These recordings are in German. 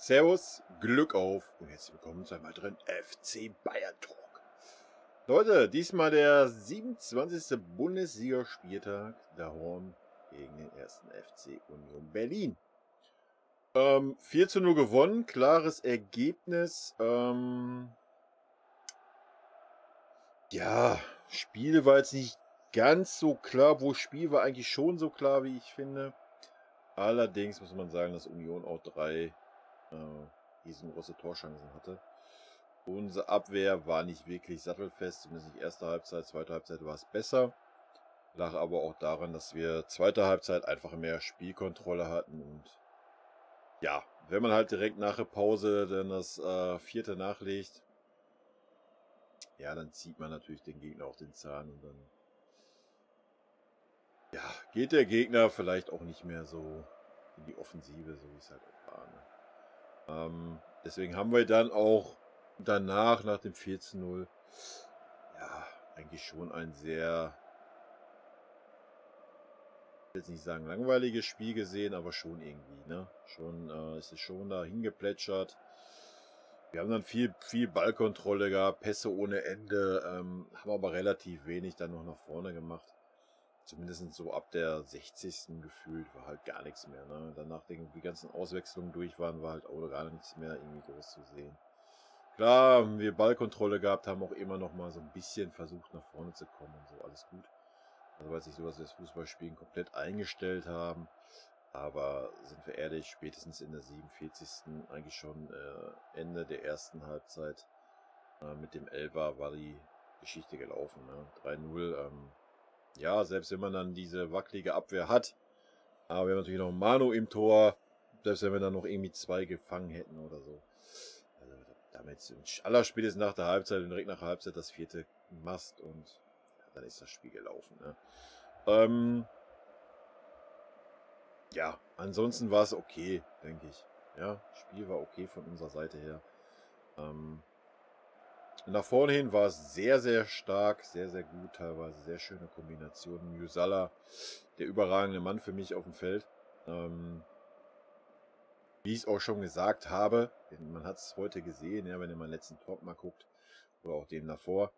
Servus, Glück auf und herzlich willkommen zu einem weiteren FC Bayern Talk. Leute, diesmal der 27. Bundesligaspieltag, der Horn gegen den 1. FC Union Berlin. 4:0 gewonnen, klares Ergebnis. Ja, Spiel war jetzt nicht ganz so klar, wo Spiel war eigentlich schon so klar, wie ich finde. Allerdings muss man sagen, dass Union auch 3 riesengroße Torchancen hatte. Unsere Abwehr war nicht wirklich sattelfest, zumindest nicht erste Halbzeit, zweite Halbzeit war es besser. Lag aber auch daran, dass wir zweite Halbzeit einfach mehr Spielkontrolle hatten und ja, wenn man halt direkt nach der Pause dann das vierte nachlegt, ja, dann zieht man natürlich den Gegner auf den Zahn und dann ja, geht der Gegner vielleicht auch nicht mehr so in die Offensive, so wie es halt auch war. Ne? Deswegen haben wir dann auch danach, nach dem 4:0, ja, eigentlich schon ein sehr, ich will jetzt nicht sagen langweiliges Spiel gesehen, aber schon irgendwie, ne? Schon ist es schon da hingeplätschert. Wir haben dann viel Ballkontrolle gehabt, Pässe ohne Ende, haben aber relativ wenig dann noch nach vorne gemacht. Zumindest so ab der 60. gefühlt war halt gar nichts mehr. Ne? Danach, nachdem die ganzen Auswechslungen durch waren, war halt auch gar nichts mehr irgendwie groß zu sehen. Klar, haben wir Ballkontrolle gehabt, haben auch immer noch mal so ein bisschen versucht, nach vorne zu kommen und so, alles gut. Also weiß ich so, dass wir das Fußballspielen komplett eingestellt haben. Aber sind wir ehrlich, spätestens in der 47. eigentlich schon Ende der ersten Halbzeit mit dem Elfer war die Geschichte gelaufen. Ne? 3:0, ja, selbst wenn man dann diese wackelige Abwehr hat, aber wir haben natürlich noch Manu im Tor, selbst wenn wir dann noch irgendwie 2 gefangen hätten oder so. Also damit allerspätestens nach der Halbzeit und direkt nach der Halbzeit das vierte machst und ja, dann ist das Spiel gelaufen. Ne? Ja, ansonsten war es okay, denke ich. Ja, Spiel war okay von unserer Seite her. Nach vorne hin war es sehr, sehr stark, sehr, sehr gut, teilweise sehr schöne Kombinationen. Musala, der überragende Mann für mich auf dem Feld. Wie ich es auch schon gesagt habe, man hat es heute gesehen, ja, wenn ihr meinen letzten Talk mal guckt, oder auch den davor,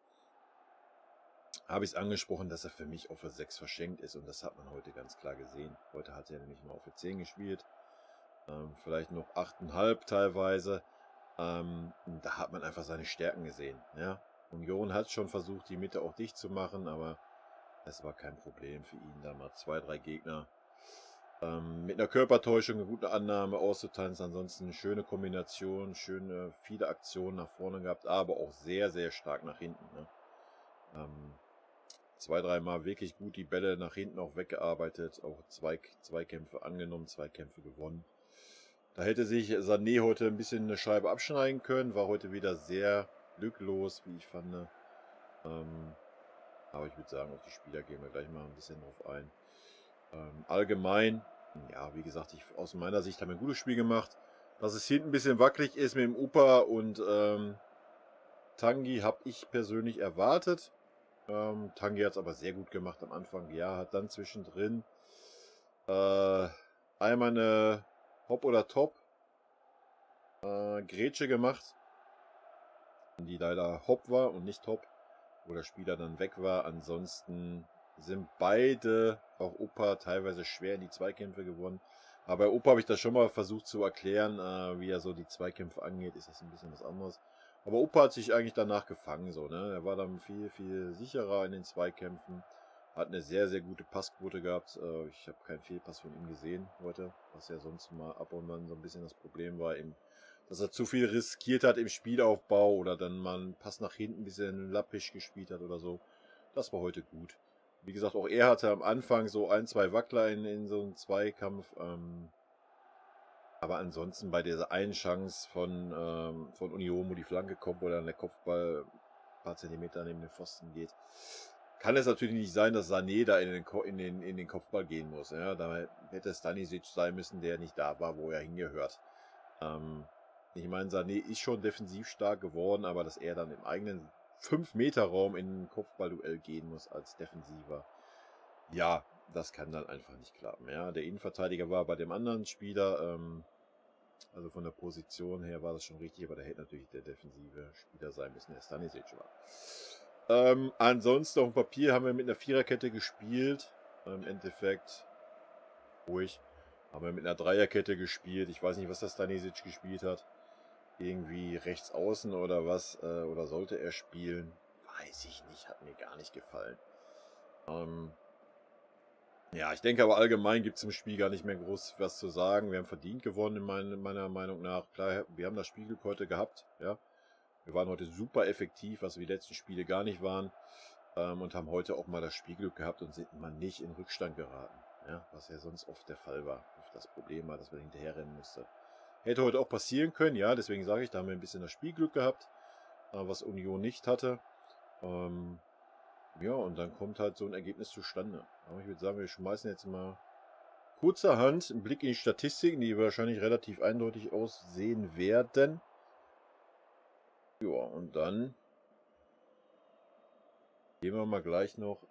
habe ich es angesprochen, dass er für mich auf der 6 verschenkt ist und das hat man heute ganz klar gesehen. Heute hat er nämlich mal auf der 10 gespielt, vielleicht noch 8,5 teilweise. Da hat man einfach seine Stärken gesehen. Ja? Union hat schon versucht, die Mitte auch dicht zu machen, aber es war kein Problem für ihn, da mal 2, 3 Gegner mit einer Körpertäuschung, eine gute Annahme auszutanzen. Ansonsten eine schöne Kombination, schöne, viele Aktionen nach vorne gehabt, aber auch sehr, sehr stark nach hinten. Ne? 2, 3 Mal wirklich gut die Bälle nach hinten auch weggearbeitet, auch Zweikämpfe angenommen, Zweikämpfe gewonnen. Da hätte sich Sané heute ein bisschen eine Scheibe abschneiden können, war heute wieder sehr glücklos, wie ich fand. Aber ich würde sagen, auf die Spieler gehen wir gleich mal ein bisschen drauf ein. Allgemein, ja, wie gesagt, aus meiner Sicht haben wir ein gutes Spiel gemacht. Dass es hinten ein bisschen wackelig ist mit dem Upa und Tanguy, habe ich persönlich erwartet. Tanguy hat es aber sehr gut gemacht am Anfang. Ja, hat dann zwischendrin einmal eine Hop oder Top Grätsche gemacht, die leider Hop war und nicht Top, wo der Spieler dann weg war. Ansonsten sind beide, auch Opa, teilweise schwer in die Zweikämpfe gewonnen. Aber bei Opa habe ich das schon mal versucht zu erklären, wie er so die Zweikämpfe angeht. Ist das ein bisschen was anderes. Aber Opa hat sich eigentlich danach gefangen, so, ne? Er war dann viel sicherer in den Zweikämpfen. Hat eine sehr, sehr gute Passquote gehabt. Ich habe keinen Fehlpass von ihm gesehen heute, was ja sonst mal ab und an so ein bisschen das Problem war, dass er zu viel riskiert hat im Spielaufbau oder dann mal einen Pass nach hinten ein bisschen lappisch gespielt hat oder so. Das war heute gut. Wie gesagt, auch er hatte am Anfang so 1, 2 Wackler in so einem Zweikampf. Aber ansonsten bei dieser einen Chance von Union, wo die Flanke kommt, wo dann der Kopfball ein paar Zentimeter neben den Pfosten geht, kann es natürlich nicht sein, dass Sané da in den Kopfball gehen muss. Ja? Da hätte Stanisic sein müssen, der nicht da war, wo er hingehört. Ich meine, Sané ist schon defensiv stark geworden, aber dass er dann im eigenen 5-Meter-Raum in ein Kopfballduell gehen muss als Defensiver, ja, das kann dann einfach nicht klappen. Ja, der Innenverteidiger war bei dem anderen Spieler Also von der Position her war das schon richtig, aber da hätte natürlich der defensive Spieler sein müssen, der Stanisic war. Ansonsten auf dem Papier haben wir mit einer Viererkette gespielt. Im Endeffekt ruhig. Haben wir mit einer Dreierkette gespielt. Ich weiß nicht, was der Stanisic gespielt hat. Irgendwie rechts außen oder was. Oder sollte er spielen? Weiß ich nicht. Hat mir gar nicht gefallen. Ja, ich denke aber allgemein gibt es im Spiel gar nicht mehr groß was zu sagen. Wir haben verdient gewonnen, meiner Meinung nach. Klar, wir haben das Spielglück heute gehabt. Ja. Wir waren heute super effektiv, was wir die letzten Spiele gar nicht waren. Und haben heute auch mal das Spielglück gehabt und sind mal nicht in Rückstand geraten. Ja, was ja sonst oft der Fall war. Das Problem war, dass wir hinterherrennen mussten. Hätte heute auch passieren können, ja, deswegen sage ich, da haben wir ein bisschen das Spielglück gehabt, was Union nicht hatte. Ja, und dann kommt halt so ein Ergebnis zustande. Aber ich würde sagen, wir schmeißen jetzt mal kurzerhand einen Blick in die Statistiken, die wahrscheinlich relativ eindeutig aussehen werden. Ja, und dann gehen wir mal gleich noch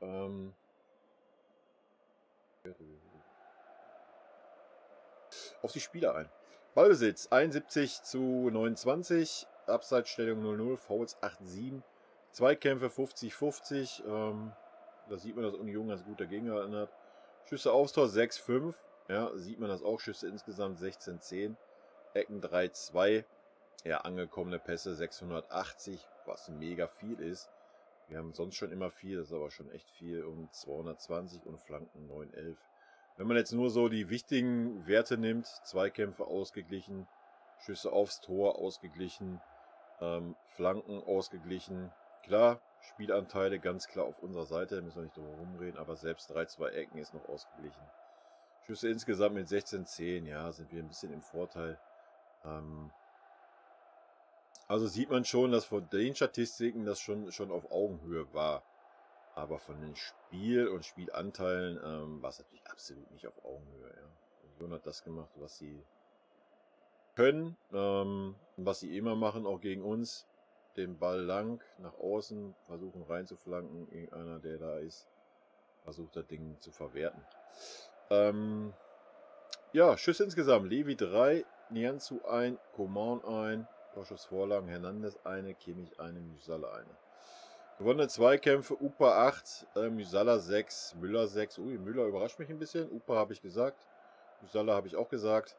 auf die Spiele ein. Ballbesitz 71:29, Abseitsstellung 0:0, Fouls 8:7, Zweikämpfe 50:50. Da sieht man, dass Union ganz gut dagegen gehalten hat. Schüsse aufs Tor 6:5. Ja, sieht man das auch. Schüsse insgesamt 16:10. Ecken 3:2. Ja, angekommene Pässe 680, was mega viel ist. Wir haben sonst schon immer viel, das ist aber schon echt viel. Und 220 und Flanken 9:11. Wenn man jetzt nur so die wichtigen Werte nimmt, Zweikämpfe ausgeglichen, Schüsse aufs Tor ausgeglichen, Flanken ausgeglichen. Klar, Spielanteile ganz klar auf unserer Seite, da müssen wir nicht drum herum reden, aber selbst 3-2 Ecken ist noch ausgeglichen. Schüsse insgesamt mit 16:10, ja, sind wir ein bisschen im Vorteil. Also sieht man schon, dass von den Statistiken das schon auf Augenhöhe war. Aber von den Spiel- und Spielanteilen war es natürlich absolut nicht auf Augenhöhe. Ja. Union hat das gemacht, was sie können, was sie immer machen, auch gegen uns. Den Ball lang, nach außen, versuchen reinzuflanken. Irgendeiner, der da ist, versucht das Ding zu verwerten. Ja, Schüsse insgesamt. Levi 3, Nianzou 1, Coman 1, Torschussvorlagen, Hernandez 1, Kimmich 1, Musiala 1. Gewonnene Zweikämpfe, Upa 8, Musiala 6, Müller 6. Ui, Müller überrascht mich ein bisschen. Upa habe ich gesagt. Musiala habe ich auch gesagt.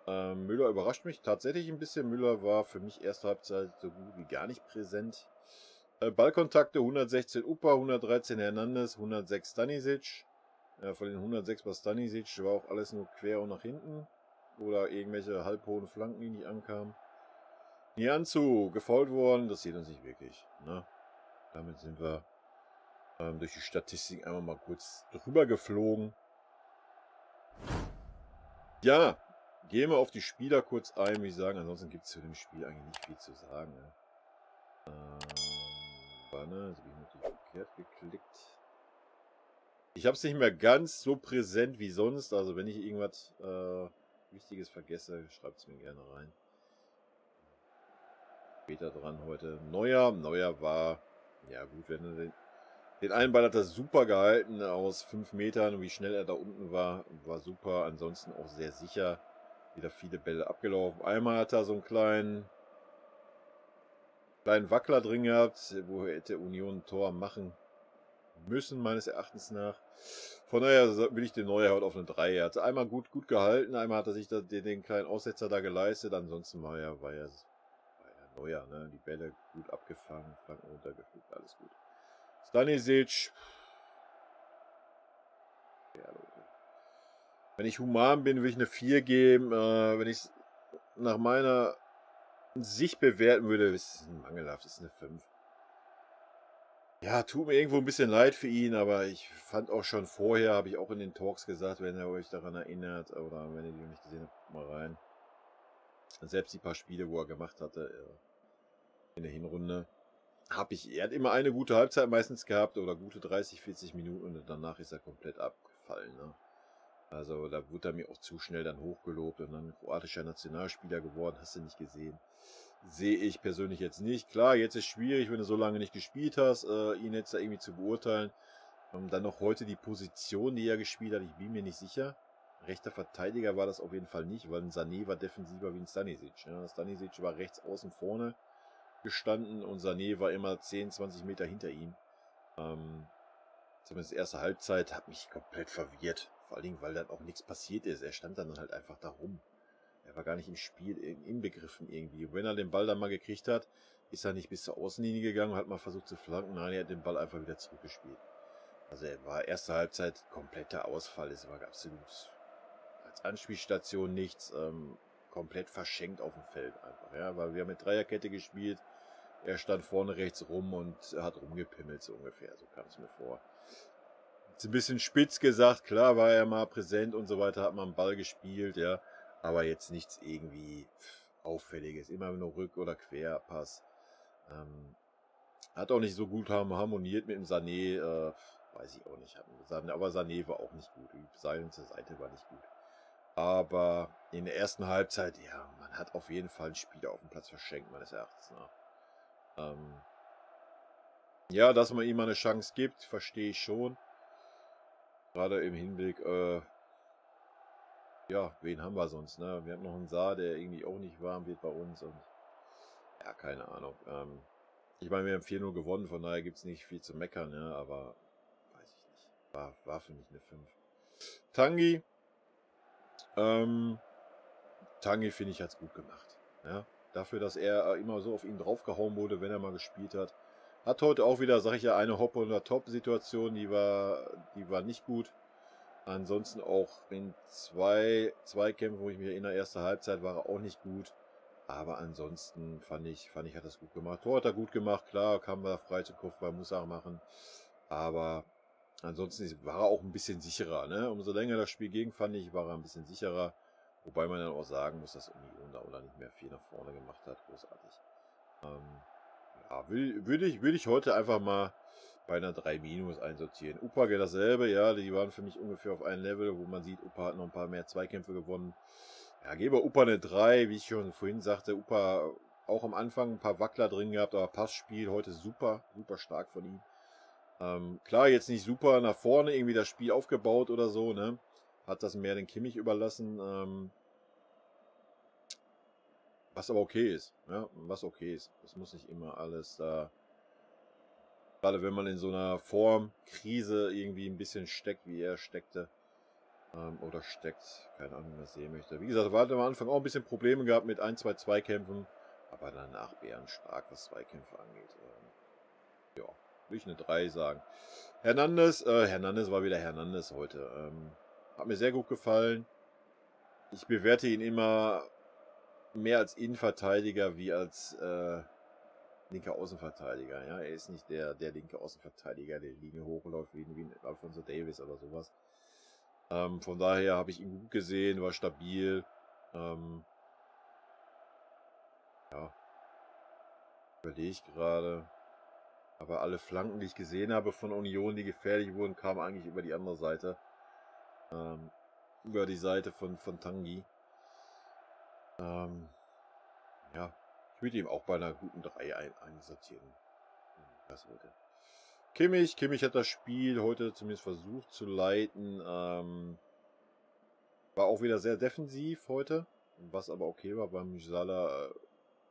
Müller überrascht mich tatsächlich ein bisschen. Müller war für mich erste Halbzeit so gut wie gar nicht präsent. Ballkontakte 116 Upa, 113 Hernandez, 106 Stanisic. Von den 106 war Stanisic, war auch alles nur quer und nach hinten. Oder irgendwelche halbhohen Flanken, die nicht ankamen. Nianzou, gefoult worden, das sieht uns nicht wirklich. Ne? Damit sind wir durch die Statistik einmal mal kurz drüber geflogen. Ja, gehen wir auf die Spieler kurz ein, würde ich sagen. Ansonsten gibt es zu dem Spiel eigentlich nicht viel zu sagen. Ne? Banner, jetzt habe ich natürlich verkehrt geklickt. Ich habe es nicht mehr ganz so präsent wie sonst. Also wenn ich irgendwas Wichtiges vergesse, schreibt es mir gerne rein. Später dran heute. Neuer war, ja gut, wenn er den einen Ball hat er super gehalten aus 5 Metern. Wie schnell er da unten war super. Ansonsten auch sehr sicher. Wieder viele Bälle abgelaufen. Einmal hat er so einen kleinen Wackler drin gehabt, wo hätte Union ein Tor machen müssen, meines Erachtens nach. Von daher will ich den Neuer heute auf eine 3. Er hat einmal gut gehalten, einmal hat er sich den kleinen Aussetzer da geleistet, ansonsten war ja Neuer, ne? Die Bälle gut abgefangen, Flanken runtergefügt, alles gut. Stanisic. Ja, Leute. Wenn ich human bin, will ich eine 4 geben. Wenn ich es nach meiner Sicht bewerten würde, ist es mangelhaft, ist eine 5. Ja, tut mir irgendwo ein bisschen leid für ihn, aber ich fand auch schon vorher, habe ich auch in den Talks gesagt, wenn ihr euch daran erinnert, oder wenn ihr die noch nicht gesehen habt, guckt mal rein. Selbst die paar Spiele, wo er gemacht hatte in der Hinrunde, er hat immer eine gute Halbzeit meistens gehabt, oder gute 30, 40 Minuten, und danach ist er komplett abgefallen. Ne? Also da wurde er mir auch zu schnell dann hochgelobt und dann kroatischer Nationalspieler geworden, hast du nicht gesehen. Sehe ich persönlich jetzt nicht. Klar, jetzt ist es schwierig, wenn du so lange nicht gespielt hast, ihn jetzt da irgendwie zu beurteilen. Dann noch heute die Position, die er gespielt hat, ich bin mir nicht sicher. rechter Verteidiger war das auf jeden Fall nicht, weil ein Sané war defensiver wie ein Stanisic. Ja. Stanisic war rechts außen vorne gestanden und Sané war immer 10, 20 Meter hinter ihm. Zumindest erste Halbzeit hat mich komplett verwirrt. Vor allen Dingen, weil dann auch nichts passiert ist. Er stand dann halt einfach da rum. Er war gar nicht im Spiel inbegriffen irgendwie. Und wenn er den Ball dann mal gekriegt hat, ist er nicht bis zur Außenlinie gegangen und hat mal versucht zu flanken. Nein, er hat den Ball einfach wieder zurückgespielt. Also er war erste Halbzeit kompletter Ausfall. Es war absolut als Anspielstation nichts. Komplett verschenkt auf dem Feld einfach. Ja, weil wir haben mit Dreierkette gespielt. Er stand vorne rechts rum und hat rumgepimmelt, so ungefähr. So kam es mir vor. Ist ein bisschen spitz gesagt. Klar war er mal präsent und so weiter, hat man einen Ball gespielt, ja. Aber jetzt nichts irgendwie Auffälliges. Immer nur Rück- oder Querpass. Hat auch nicht so gut harmoniert mit dem Sané. Weiß ich auch nicht. Aber Sané war auch nicht gut. Die Seite zur Seite war nicht gut. Aber in der ersten Halbzeit, ja, man hat auf jeden Fall einen Spieler auf dem Platz verschenkt, meines Erachtens nach. Ja, dass man ihm mal eine Chance gibt, verstehe ich schon. Gerade im Hinblick, ja, wen haben wir sonst, ne? Wir haben noch einen Saar, der irgendwie auch nicht warm wird bei uns und ja, keine Ahnung. Ich meine, wir haben 4-0 gewonnen, von daher gibt es nicht viel zu meckern, ne? Aber weiß ich nicht. War für mich eine 5. Tanguy, Tanguy finde ich, hat es gut gemacht. Ja? Dafür, dass er immer so auf ihn draufgehauen wurde, wenn er mal gespielt hat. Hat heute auch wieder, sag ich ja, eine Hoppe- oder Top-Situation, die war nicht gut. Ansonsten auch in zwei Zweikämpfen, wo ich mich erinnere, erste Halbzeit war er auch nicht gut. Aber ansonsten fand ich, hat das gut gemacht. Tor hat er gut gemacht, klar, kam er frei zu Kopfball, muss er machen. Aber ansonsten war er auch ein bisschen sicherer. Ne? Umso länger das Spiel ging, fand ich, war er ein bisschen sicherer. Wobei man dann auch sagen muss, dass Union da oder nicht mehr viel nach vorne gemacht hat. Großartig. Ja, würde ich heute einfach mal bei einer 3- einsortieren. Upage dasselbe, ja, die waren für mich ungefähr auf einem Level, wo man sieht, Upa hat noch ein paar mehr Zweikämpfe gewonnen. Ja, gebe Upa eine 3, wie ich schon vorhin sagte, Upa auch am Anfang ein paar Wackler drin gehabt, aber Passspiel heute super, super stark von ihm. Klar, jetzt nicht super nach vorne irgendwie das Spiel aufgebaut oder so, ne? Hat das mehr den Kimmich überlassen, was aber okay ist, ja, was okay ist. Das muss nicht immer alles da, gerade wenn man in so einer Formkrise irgendwie ein bisschen steckt, wie er steckte, oder steckt, keine Ahnung, wie man das sehen möchte. Wie gesagt, war am Anfang auch ein bisschen Probleme gehabt mit 1, 2 Zweikämpfen, aber danach bärenstark, was Zweikämpfe angeht. Ja, will ich eine 3 sagen. Hernandez war wieder Hernandez heute. Hat mir sehr gut gefallen. Ich bewerte ihn immer mehr als Innenverteidiger wie als linker Außenverteidiger. Ja, er ist nicht der linke Außenverteidiger, der die Linie hochläuft wie ein Alphonso Davies oder sowas. Von daher habe ich ihn gut gesehen, war stabil. Ja, überlege ich gerade. Aber alle Flanken, die ich gesehen habe von Union, die gefährlich wurden, kamen eigentlich über die andere Seite. Über die Seite von Tanguy. Ja, ich würde ihm auch bei einer guten 3 einsortieren. Das heute. Kimmich hat das Spiel heute zumindest versucht zu leiten. War auch wieder sehr defensiv heute, was aber okay war beim Musiala.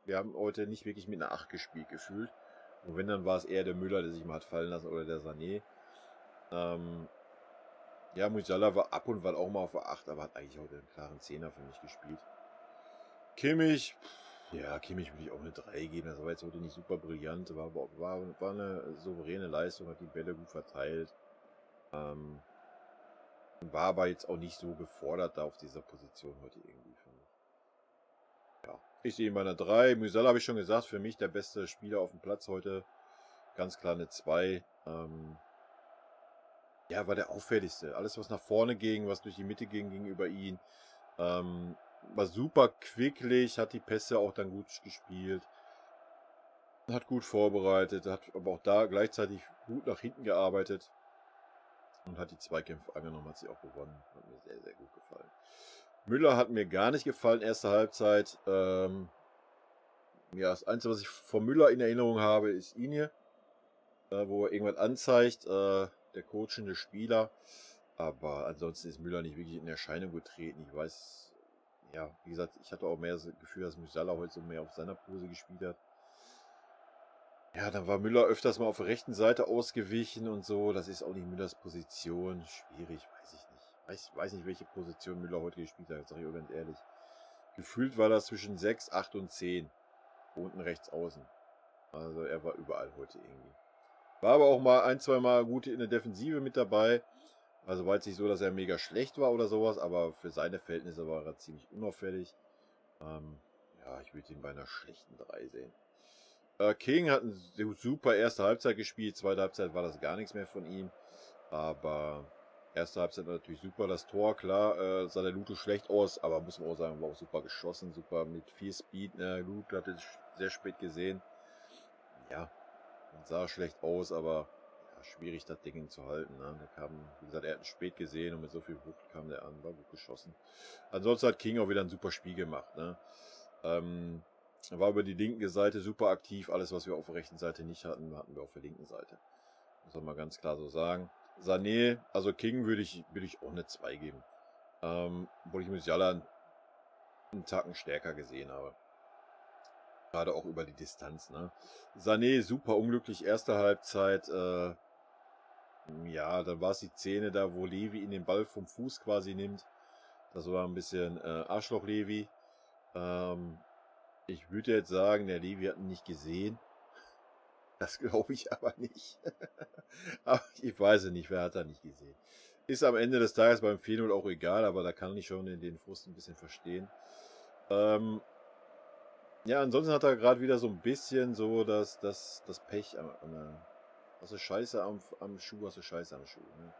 Wir haben heute nicht wirklich mit einer 8 gespielt gefühlt. Und wenn, dann war es eher der Müller, der sich mal hat fallen lassen, oder der Sané. Ja, Musiala war ab und wann auch mal auf der 8, aber hat eigentlich heute einen klaren 10er für mich gespielt. Kimmich würde ich auch eine 3 geben. Das war jetzt heute nicht super brillant, war eine souveräne Leistung, hat die Bälle gut verteilt. War aber jetzt auch nicht so gefordert da auf dieser Position heute irgendwie, finde ich. Ja, ich sehe ihn bei einer 3. Musiala habe ich schon gesagt, für mich der beste Spieler auf dem Platz heute. Ganz klar eine 2. Ja, war der auffälligste. Alles, was nach vorne ging, was durch die Mitte ging über ihn. War super quicklich, hat die Pässe auch dann gut gespielt. Hat gut vorbereitet, hat aber auch da gleichzeitig gut nach hinten gearbeitet. Und hat die Zweikämpfe angenommen, hat sie auch gewonnen. Hat mir sehr, sehr gut gefallen. Müller hat mir gar nicht gefallen, erste Halbzeit. Ja, das Einzige, was ich von Müller in Erinnerung habe, ist ihn hier. Wo er irgendwas anzeigt, der coachende Spieler. Aber ansonsten ist Müller nicht wirklich in Erscheinung getreten. Ich weiß, ja, wie gesagt, ich hatte auch mehr das Gefühl, dass Musiala heute so mehr auf seiner Pose gespielt hat. Ja, dann war Müller öfters mal auf der rechten Seite ausgewichen und so. Das ist auch nicht Müllers Position. Schwierig, weiß ich nicht. Weiß nicht, welche Position Müller heute gespielt hat, sage ich auch ganz ehrlich. Gefühlt war das zwischen 6, 8 und 10. Unten rechts außen. Also er war überall heute irgendwie. War aber auch mal ein, zwei Mal gut in der Defensive mit dabei. Also war jetzt nicht so, dass er mega schlecht war oder sowas, aber für seine Verhältnisse war er ziemlich unauffällig. Ja, ich würde ihn bei einer schlechten 3 sehen. King hat eine super erste Halbzeit gespielt. Zweite Halbzeit war das gar nichts mehr von ihm. Aber erste Halbzeit war natürlich super. Das Tor, klar, sah der Luto schlecht aus, aber muss man auch sagen, war auch super geschossen. Super mit viel Speed. Ne? Luto hat es sehr spät gesehen. Ja, sah schlecht aus, aber ja, schwierig, das Ding zu halten. Ne? Der kam, wie gesagt, er hat es spät gesehen und mit so viel Wucht kam der an, war gut geschossen. Ansonsten hat King auch wieder ein super Spiel gemacht. Ne? Er war über die linke Seite super aktiv. Alles, was wir auf der rechten Seite nicht hatten, hatten wir auf der linken Seite. Muss man mal ganz klar so sagen. Sané, also King würde ich auch eine 2 geben. Obwohl ich Musiala einen Tacken stärker gesehen habe. Gerade auch über die Distanz. Ne? Sané super unglücklich, erste Halbzeit. Ja, dann war es die Szene da, wo Levi ihn den Ball vom Fuß quasi nimmt. Das war ein bisschen Arschloch-Levi. Ich würde jetzt sagen, der Levi hat ihn nicht gesehen. Das glaube ich aber nicht. Aber ich weiß es nicht, wer hat da nicht gesehen. Ist am Ende des Tages beim 4-0 auch egal, aber da kann ich schon den Frust ein bisschen verstehen. Ja, ansonsten hat er gerade wieder so ein bisschen so das Pech. Hast du Scheiße am Schuh, hast du Scheiße am Schuh. Ne?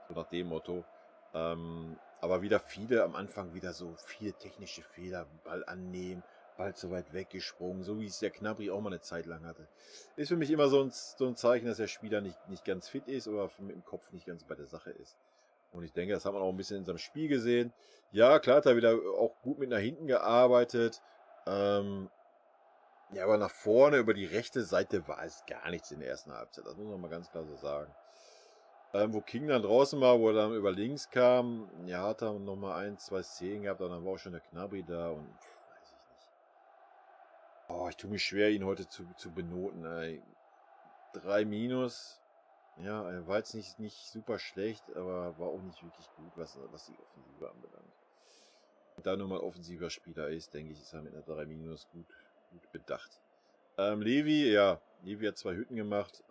So nach dem Motto. Aber wieder viele am Anfang wieder so viele technische Fehler, Ball annehmen, Ball zu weit weggesprungen, so wie es der Gnabry auch mal eine Zeit lang hatte. Ist für mich immer so ein Zeichen, dass der Spieler nicht ganz fit ist oder mit dem Kopf nicht ganz bei der Sache ist. Und ich denke, das hat man auch ein bisschen in seinem Spiel gesehen. Ja, klar hat er wieder auch gut mit nach hinten gearbeitet. Ja, aber nach vorne über die rechte Seite war es gar nichts in der ersten Halbzeit. Das muss man mal ganz klar so sagen. Wo King dann draußen war, wo er dann über links kam, ja, hat er nochmal ein, zwei Szenen gehabt, und dann war auch schon der Gnabry da und weiß ich nicht. Oh, ich tue mich schwer, ihn heute zu benoten. 3 minus. Ja, er war jetzt nicht super schlecht, aber war auch nicht wirklich gut, was die Offensive anbelangt. Da nun mal offensiver Spieler ist, denke ich, ist er mit einer 3 minus gut bedacht. Levi, ja, Levi hat 2 Hütten gemacht.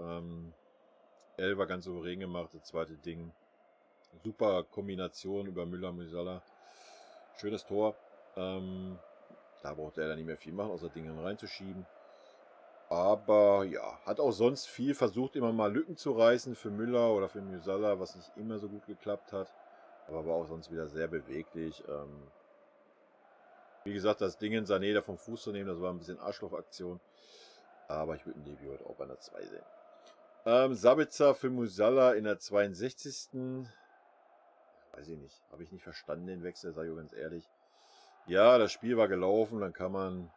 Elfer ganz souverän gemacht, das zweite Ding. Super Kombination über Müller, Musiala. Schönes Tor. Da brauchte er dann nicht mehr viel machen, außer Dinge reinzuschieben. Aber ja, hat auch sonst viel versucht, immer mal Lücken zu reißen für Müller oder für Musiala, was nicht immer so gut geklappt hat. Aber war auch sonst wieder sehr beweglich. Wie gesagt, das Ding in Sané da vom Fuß zu nehmen, das war ein bisschen Arschlochaktion. Aber ich würde Levi heute auch bei einer 2 sehen. Sabitzer für Musiala in der 62. Weiß ich nicht. Habe ich nicht verstanden, den Wechsel, sage ich ganz ehrlich. Ja, das Spiel war gelaufen, dann kann man,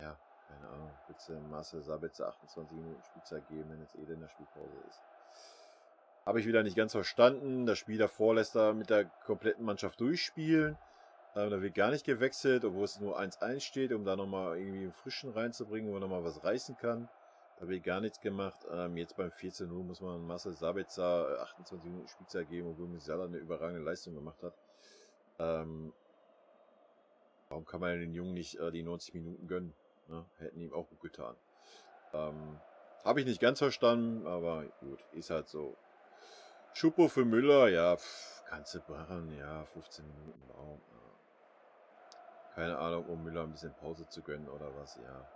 ja, keine Ahnung, bitte Marcel Sabitzer 28 Minuten Spielzeit geben, wenn jetzt in der Spielpause ist. Habe ich wieder nicht ganz verstanden. Das Spiel davor lässt er mit der kompletten Mannschaft durchspielen. Da wird gar nicht gewechselt, obwohl es nur 1-1 steht, um da nochmal irgendwie einen Frischen reinzubringen, wo man nochmal was reißen kann. Da wird gar nichts gemacht. Jetzt beim 14-0 muss man Marcel Sabitzer 28 Minuten Spielzeit geben, obwohl Musiala eine überragende Leistung gemacht hat. Warum kann man den Jungen nicht die 90 Minuten gönnen? Ne? Hätten ihm auch gut getan. Habe ich nicht ganz verstanden, aber gut, ist halt so. Schuppo für Müller, ja, kannst du machen, ja, 15 Minuten Raum. Keine Ahnung, um Müller ein bisschen Pause zu gönnen oder was, ja.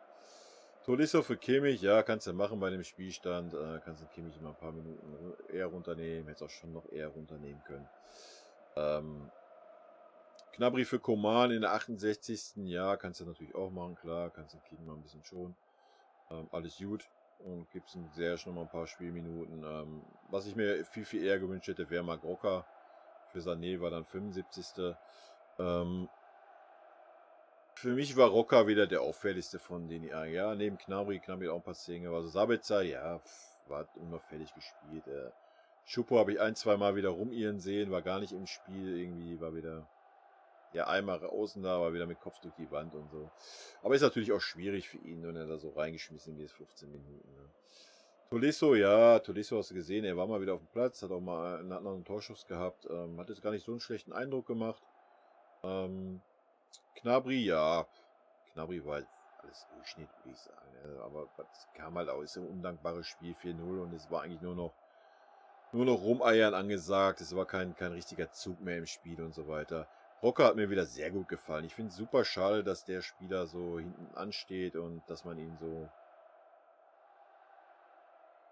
Tolisso für Kimmich, ja, kannst du machen bei dem Spielstand. Kannst du Kimmich immer ein paar Minuten eher runternehmen. Hättest auch schon noch eher runternehmen können. Gnabry für Coman in der 68. Ja, kannst du natürlich auch machen, klar. Kannst du Kimmich mal ein bisschen schon. Alles gut. Und gibt es sehr schon mal ein paar Spielminuten. Was ich mir viel eher gewünscht hätte, wäre Marc Rocker. Für Sané war dann 75. Für mich war Rocker wieder der auffälligste von denen. Ja, neben Gnabry hat auch ein paar Szenen. Also Sabitzer, ja, war unauffällig gespielt. Schuppo habe ich ein, zwei Mal wieder rumirren sehen, war gar nicht im Spiel, irgendwie war wieder, ja, einmal außen da, war wieder mit Kopf durch die Wand und so. Aber ist natürlich auch schwierig für ihn, wenn er da so reingeschmissen wird, 15 Minuten. Ne? Tolisso, ja, Tolisso hast du gesehen, er war mal wieder auf dem Platz, hat auch mal hat noch einen Torschuss gehabt, hat jetzt gar nicht so einen schlechten Eindruck gemacht. Gnabry, ja, Gnabry war halt alles Durchschnitt, würde ich sagen. Aber es kam halt auch, ist ein undankbares Spiel 4-0 und es war eigentlich nur noch Rumeiern angesagt. Es war kein richtiger Zug mehr im Spiel und so weiter. Rocker hat mir wieder sehr gut gefallen. Ich finde es super schade, dass der Spieler so hinten ansteht und dass man ihn so,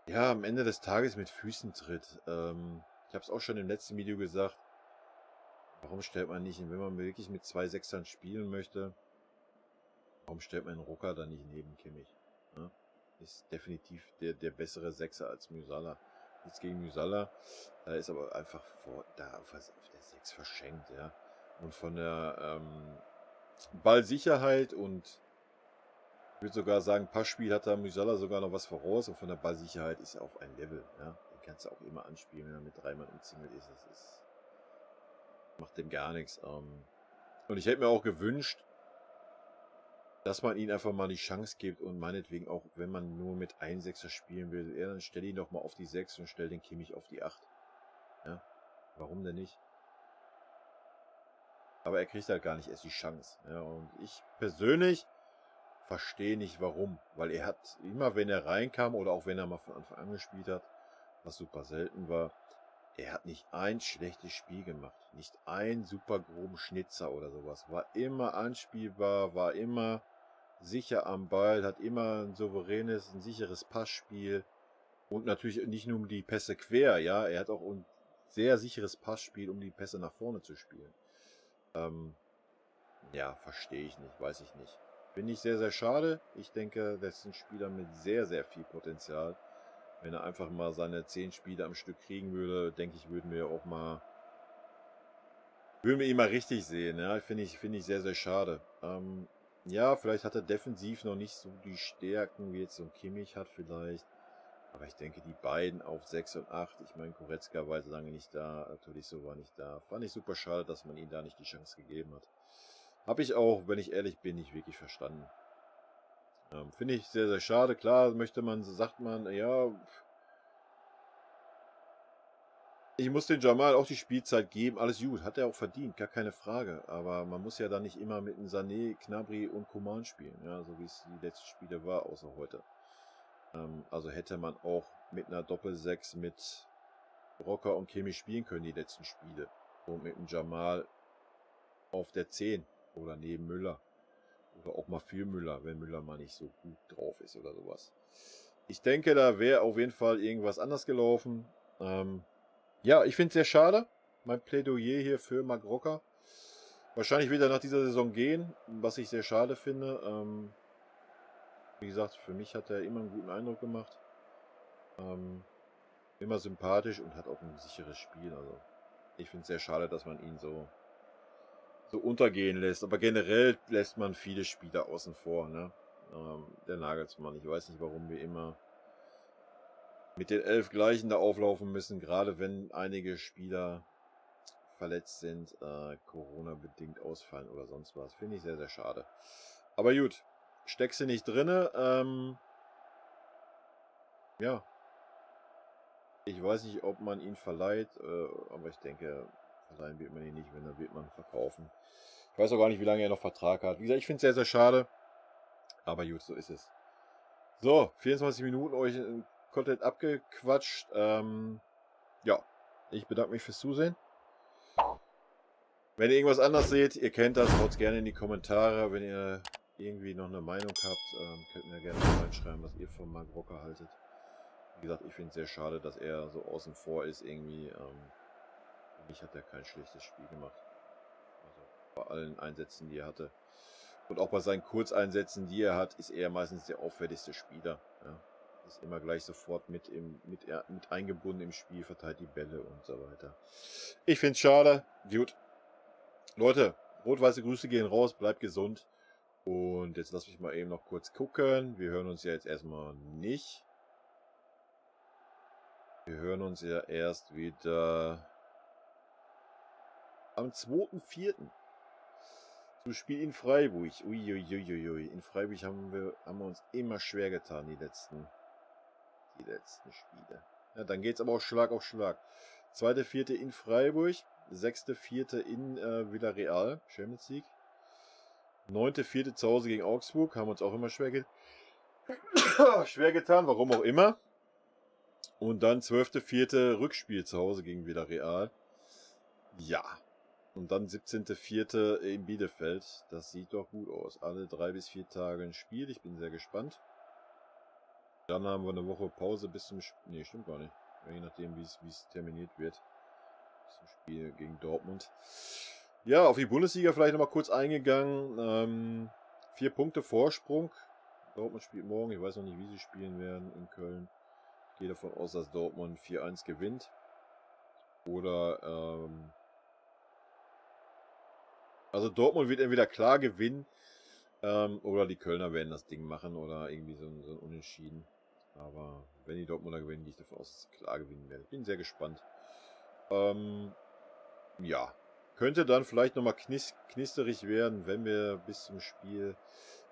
ja, am Ende des Tages mit Füßen tritt. Ich habe es auch schon im letzten Video gesagt. Warum stellt man nicht, wenn man wirklich mit 2 Sechsern spielen möchte, warum stellt man Rocker dann nicht neben Kimmich? Ne? Ist definitiv der bessere Sechser als Musiala. Nichts gegen Musiala. Da ist aber einfach auf der 6 verschenkt, ja. Und von der Ballsicherheit und ich würde sogar sagen, Passspiel hat da Musiala sogar noch was voraus und von der Ballsicherheit ist er auf ein Level, ja. Den kannst du auch immer anspielen, wenn er mit 3 Mann umzingelt ist. Macht dem gar nichts. Und ich hätte mir auch gewünscht, dass man ihm einfach mal die Chance gibt und meinetwegen auch, wenn man nur mit 1 Sechser spielen will, dann stell ihn doch mal auf die 6 und stell den Kimmich auf die 8. Ja, warum denn nicht? Aber er kriegt halt gar nicht erst die Chance. Ja, und ich persönlich verstehe nicht warum. Weil er hat immer, wenn er reinkam oder auch wenn er mal von Anfang an gespielt hat, was super selten war, er hat nicht ein schlechtes Spiel gemacht. Nicht einen super groben Schnitzer oder sowas. War immer anspielbar, war immer sicher am Ball, hat immer ein souveränes, ein sicheres Passspiel. Und natürlich nicht nur um die Pässe quer, ja. Er hat auch ein sehr sicheres Passspiel, um die Pässe nach vorne zu spielen. Ja, verstehe ich nicht, weiß ich nicht. Finde ich sehr, sehr schade. Ich denke, das ist ein Spieler mit sehr, sehr viel Potenzial. Wenn er einfach mal seine 10 Spiele am Stück kriegen würde, denke ich, würden wir ihn mal richtig sehen. Ja, finde ich sehr, sehr schade. Ja, vielleicht hat er defensiv noch nicht so die Stärken, wie jetzt so ein Kimmich hat vielleicht. Aber ich denke, die beiden auf 6 und 8, ich meine, Goretzka war lange nicht da, Tolisso war nicht da. Fand ich super schade, dass man ihm da nicht die Chance gegeben hat. Habe ich auch, wenn ich ehrlich bin, nicht wirklich verstanden. Finde ich sehr, sehr schade. Klar, sagt man, ja, ich muss den Jamal auch die Spielzeit geben. Alles gut, hat er auch verdient, gar keine Frage. Aber man muss ja dann nicht immer mit einem Sané, Gnabry und Coman spielen, ja, so wie es die letzten Spiele war, außer heute. Also hätte man auch mit einer Doppel-6 mit Rocker und Kimmich spielen können, die letzten Spiele. Und mit dem Jamal auf der 10 oder neben Müller. Oder auch mal für Müller, wenn Müller mal nicht so gut drauf ist oder sowas. Ich denke, da wäre auf jeden Fall irgendwas anders gelaufen. Ja, ich finde es sehr schade. Mein Plädoyer hier für Marc Rocker. Wahrscheinlich wird er nach dieser Saison gehen, was ich sehr schade finde. Wie gesagt, für mich hat er immer einen guten Eindruck gemacht. Immer sympathisch und hat auch ein sicheres Spiel. Also ich finde es sehr schade, dass man ihn so untergehen lässt. Aber generell lässt man viele Spieler außen vor. Ne? Der Nagelsmann. Ich weiß nicht, warum wir immer mit den 11 gleichen da auflaufen müssen. Gerade wenn einige Spieler verletzt sind, Corona-bedingt ausfallen oder sonst was. Finde ich sehr, sehr schade. Aber gut, steckst du nicht drinne. Ja. Ich weiß nicht, ob man ihn verleiht, aber ich denke, verleihen wird man ihn nicht, wenn, dann wird man verkaufen. Ich weiß auch gar nicht, wie lange er noch Vertrag hat. Wie gesagt, ich finde es sehr, sehr schade. Aber gut, so ist es. So, 24 Minuten euch Content abgequatscht. Ja, ich bedanke mich fürs Zusehen. Wenn ihr irgendwas anders seht, ihr kennt das, haut gerne in die Kommentare. Wenn ihr irgendwie noch eine Meinung habt, könnt ihr gerne mal reinschreiben, was ihr von Marc Rocker haltet. Wie gesagt, ich finde es sehr schade, dass er so außen vor ist irgendwie. Für mich hat er kein schlechtes Spiel gemacht. Also bei allen Einsätzen, die er hatte. Und auch bei seinen Kurzeinsätzen, die er hat, ist er meistens der auffälligste Spieler. Ja. Ist immer gleich sofort mit eingebunden im Spiel, verteilt die Bälle und so weiter. Ich finde es schade. Gut. Leute, rot-weiße Grüße gehen raus, bleibt gesund. Und jetzt lass mich mal eben noch kurz gucken. Wir hören uns ja jetzt erstmal nicht. Wir hören uns ja erst wieder am 2.4. zum Spiel in Freiburg. Uiuiuiui. In Freiburg haben wir uns immer schwer getan, die letzten Spiele. Ja, dann geht es aber auch Schlag auf Schlag. 2.4. in Freiburg, 6.4. in Villarreal, Champions League. 9.4. zu Hause gegen Augsburg, haben uns auch immer schwer getan, warum auch immer. Und dann 12.4. Rückspiel zu Hause gegen Villarreal. Ja. Und dann 17.4. in Bielefeld. Das sieht doch gut aus. Alle 3 bis 4 Tage ein Spiel. Ich bin sehr gespannt. Dann haben wir eine Woche Pause bis zum Spiel. Nee, stimmt gar nicht. Ja, je nachdem, wie es terminiert wird. Bis zum Spiel gegen Dortmund. Ja, auf die Bundesliga vielleicht nochmal kurz eingegangen. 4 Punkte Vorsprung. Dortmund spielt morgen. Ich weiß noch nicht, wie sie spielen werden in Köln. Ich gehe davon aus, dass Dortmund 4-1 gewinnt. Oder, also Dortmund wird entweder klar gewinnen, oder die Kölner werden das Ding machen oder irgendwie so ein Unentschieden. Aber wenn die Dortmunder gewinnen, gehe ich davon aus, dass sie klar gewinnen werden. Ich bin sehr gespannt. Ja. Könnte dann vielleicht nochmal knisterig werden, wenn wir bis zum Spiel...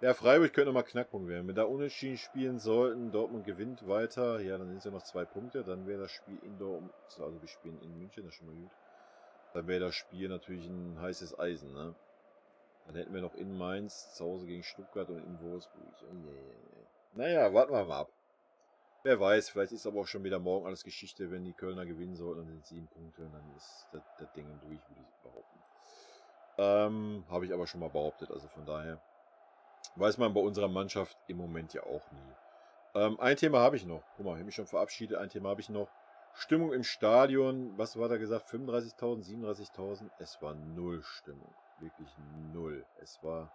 Ja, Freiburg könnte nochmal Knackpunkt werden. Wenn wir da unentschieden spielen sollten, Dortmund gewinnt weiter, ja, dann sind es ja noch 2 Punkte. Dann wäre das Spiel in Dortmund, also wir spielen in München, das ist schon mal gut. Dann wäre das Spiel natürlich ein heißes Eisen, ne? Dann hätten wir noch in Mainz, zu Hause gegen Stuttgart und in Wolfsburg. Naja, warten wir mal ab. Wer weiß, vielleicht ist aber auch schon wieder morgen alles Geschichte, wenn die Kölner gewinnen sollten, dann sind es 7 Punkte und dann ist das Ding durch, würde ich behaupten. Habe ich aber schon mal behauptet, also von daher weiß man bei unserer Mannschaft im Moment ja auch nie. Ein Thema habe ich noch. Guck mal, ich habe mich schon verabschiedet. Ein Thema habe ich noch. Stimmung im Stadion. Was war da gesagt? 35.000, 37.000? Es war null Stimmung. Wirklich null. Es war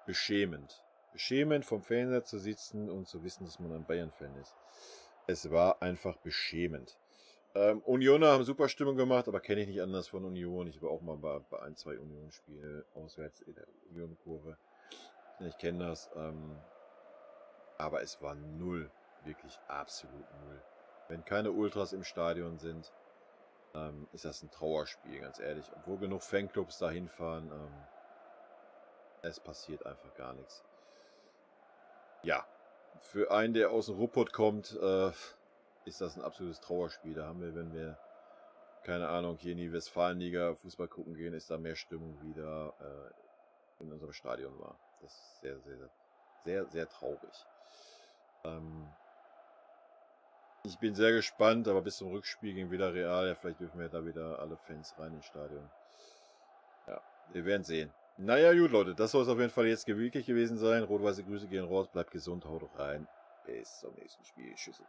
beschämend. Beschämend, vom Fernseher zu sitzen und zu wissen, dass man ein Bayern-Fan ist. Es war einfach beschämend. Unioner haben super Stimmung gemacht, aber kenne ich nicht anders von Union. Ich war auch mal bei 1, 2 Union-Spielen auswärts in der Union-Kurve. Ich kenne das. Aber es war null. Wirklich absolut null. Wenn keine Ultras im Stadion sind, ist das ein Trauerspiel, ganz ehrlich. Obwohl genug Fanclubs da hinfahren, es passiert einfach gar nichts. Ja, für einen, der aus dem Ruhrpott kommt, ist das ein absolutes Trauerspiel. Da haben wir, wenn wir, keine Ahnung, hier in die Westfalenliga Fußball gucken gehen, ist da mehr Stimmung wie da in unserem Stadion war. Das ist sehr, sehr, sehr, sehr traurig. Ich bin sehr gespannt, aber bis zum Rückspiel gegen Villarreal, ja, vielleicht dürfen wir da wieder alle Fans rein ins Stadion. Ja, wir werden sehen. Naja, gut, Leute, das soll es auf jeden Fall jetzt wirklich gewesen sein. Rot-weiße Grüße gehen raus, bleibt gesund, haut rein. Bis zum nächsten Spiel. Tschüss.